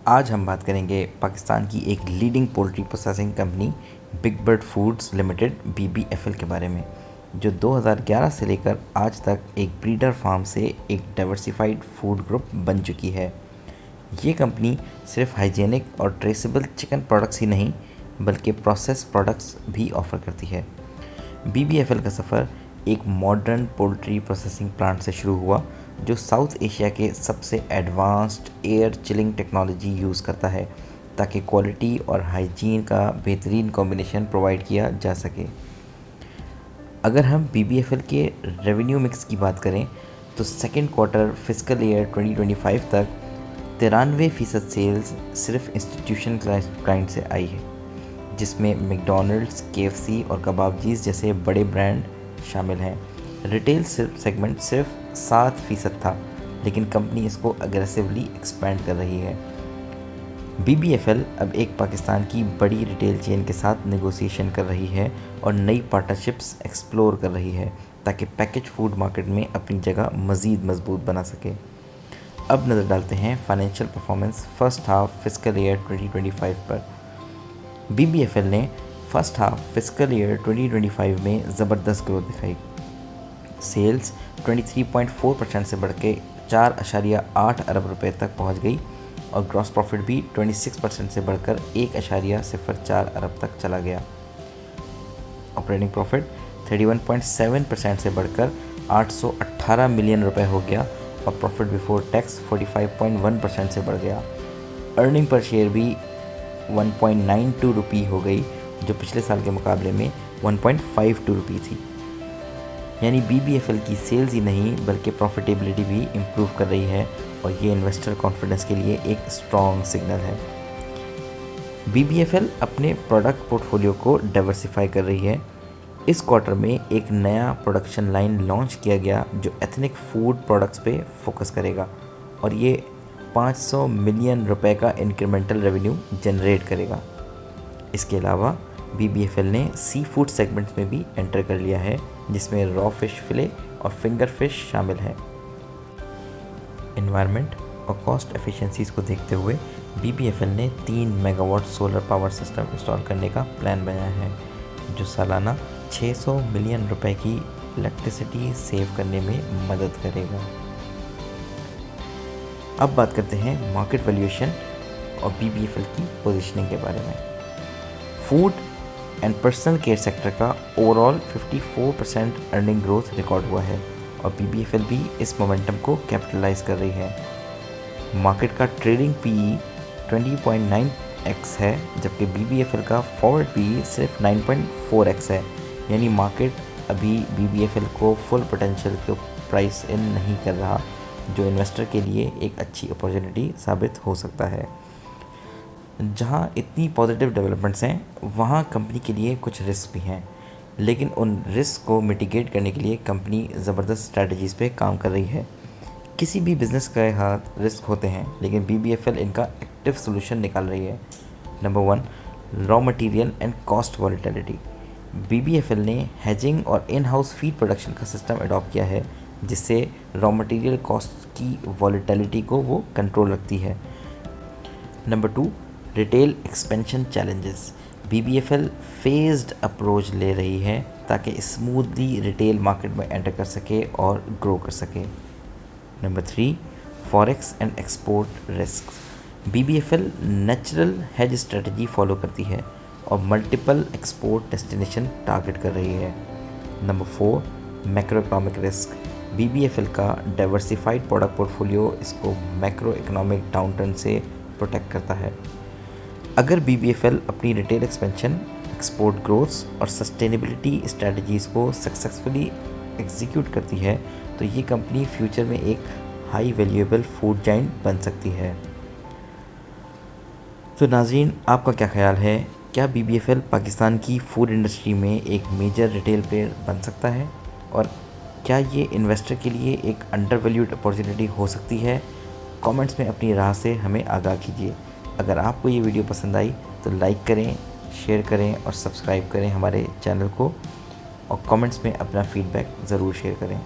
आज हम बात करेंगे पाकिस्तान की एक leading poultry processing company big bird foods limited BBFL के बारे में, जो 2011 से लेकर आज तक एक ब्रीडर फार्म से एक डाइवर्सिफाइड फूड ग्रुप बन चुकी है। ये कंपनी सिर्फ हाइजीनिक और ट्रेसेबल चिकन प्रोडक्ट्स ही नहीं बल्कि प्रोसेस प्रोडक्ट्स भी ऑफ़र करती है। BBFL का सफ़र एक मॉडर्न पोल्ट्री प्रोसेसिंग प्लांट से शुरू हुआ जो साउथ एशिया के सबसे advanced air chilling technology use करता है ताकि क्वालिटी और हाइजीन का बेहतरीन कॉम्बिनेशन प्रोवाइड किया जा सके। अगर हम BBFL के रेवेन्यू मिक्स की बात करें तो सेकेंड क्वार्टर फिस्कल ईयर 2025 तक 93% सेल्स सिर्फ इंस्टीट्यूशन क्लाइंट से आई है, जिसमें मैकडॉनल्ड्स, KFC और कबाबजीज जैसे बड़े ब्रांड शामिल हैं। रिटेल सेगमेंट सिर्फ 7% था, लेकिन कंपनी इसको अग्रेसिवली एक्सपेंड कर रही है। BBFL अब एक पाकिस्तान की बड़ी रिटेल चेन के साथ नेगोशिएशन कर रही है और नई पार्टनरशिप्स एक्सप्लोर कर रही है ताकि पैकेज फूड मार्केट में अपनी जगह मज़ीद मजबूत बना सके। अब नज़र डालते हैं financial performance first half fiscal year 2025 पर। BBFL ने फर्स्ट हाफ फिस्कल ईयर 2025 में ज़बरदस्त ग्रोथ दिखाई। सेल्स 23.4% से बढ़ के 4.8 अरब रुपए तक पहुंच गई और ग्रॉस प्रॉफिट भी 26% से बढ़कर 1.04 अरब तक चला गया। ऑपरेटिंग प्रॉफिट 31.7% से बढ़कर 818 मिलियन रुपए हो गया और प्रॉफिट बिफोर टैक्स 45.1% से बढ़ गया। अर्निंग पर शेयर भी 1.92 रुपये हो गई, जो पिछले साल के मुकाबले में 1.52 रुपये थी। यानी BBFL की सेल्स ही नहीं बल्कि प्रॉफिटेबिलिटी भी इम्प्रूव कर रही है और ये इन्वेस्टर कॉन्फिडेंस के लिए एक स्ट्रॉन्ग सिग्नल है। BBFL अपने प्रोडक्ट पोर्टफोलियो को डाइवर्सिफाई कर रही है। इस क्वार्टर में एक नया प्रोडक्शन लाइन लॉन्च किया गया जो एथनिक फूड प्रोडक्ट्स पे फोकस करेगा और ये 500 मिलियन रुपए का इंक्रीमेंटल रेवेन्यू जनरेट करेगा। इसके अलावा BBFL ने सी फूड सेगमेंट्स में भी एंटर कर लिया है, जिसमें रॉ फिश फिले और फिंगर फिश शामिल है। एनवायरनमेंट और कॉस्ट एफिशिएंसीज़ को देखते हुए BBFL ने 3 megawatt solar power system install करने का प्लान बनाया है, जो सालाना 600 मिलियन रुपए की इलेक्ट्रिसिटी सेव करने में मदद करेगा। अब बात करते हैं मार्केट वैल्यूएशन और BBFL की पोजीशनिंग के बारे में। Food and personal care sector का ओवरऑल 54% अर्निंग ग्रोथ रिकॉर्ड हुआ है और BBFL भी इस मोमेंटम को कैपिटलाइज कर रही है। मार्केट का ट्रेडिंग PE 20.9x है, जबकि BBFL का फॉरवर्ड PE सिर्फ 9.4x है। यानी मार्केट अभी BBFL को फुल पोटेंशियल को प्राइस इन नहीं कर रहा, जो इन्वेस्टर के लिए एक अच्छी अपॉर्चुनिटी साबित हो सकता है। जहाँ इतनी पॉजिटिव डेवलपमेंट्स हैं वहाँ कंपनी के लिए कुछ रिस्क भी हैं, लेकिन उन रिस्क को मिटिगेट करने के लिए कंपनी ज़बरदस्त स्ट्रैटेजीज़ पे काम कर रही है। किसी भी बिज़नेस के हाथ रिस्क होते हैं, लेकिन BBFL इनका एक्टिव सोल्यूशन निकाल रही है। Number 1, raw material and cost volatility. BBFL ने हेजिंग और इन हाउस फीड प्रोडक्शन का सिस्टम अडॉप्ट किया है, जिससे रॉ मटेरियल कॉस्ट की वॉलेटिलिटी को वो कंट्रोल रखती है। Number 2, retail expansion challenges. BBFL phased approach ले रही है ताकि स्मूथली रिटेल मार्केट में एंटर कर सके और ग्रो कर सके। Number 3, forex and export risk. BBFL natural hedge strategy follow करती है और मल्टीपल एक्सपोर्ट डेस्टिनेशन टारगेट कर रही है। Number 4, macro economic risk. BBFL का डाइवर्सिफाइड प्रोडक्ट पोर्टफोलियो इसको मैक्रो इकोनॉमिक डाउनटर्न से प्रोटेक्ट करता है। अगर BBFL अपनी रिटेल एक्सपेंशन, एक्सपोर्ट ग्रोथ और सस्टेनेबिलिटी स्ट्रैटेजीज़ को सक्सेसफुली एग्जीक्यूट करती है तो ये कंपनी फ्यूचर में एक हाई वैल्यूएबल फूड जाइंट बन सकती है। तो नाज़रीन, आपका क्या ख्याल है? क्या BBFL पाकिस्तान की फूड इंडस्ट्री में एक मेजर रिटेल प्लेयर बन सकता है और क्या ये इन्वेस्टर के लिए एक अंडर वैल्यूड अपॉर्चुनिटी हो सकती है? कमेंट्स में अपनी राय से हमें आगाह कीजिए। अगर आपको ये वीडियो पसंद आई तो लाइक करें, शेयर करें और सब्सक्राइब करें हमारे चैनल को और कमेंट्स में अपना फीडबैक ज़रूर शेयर करें।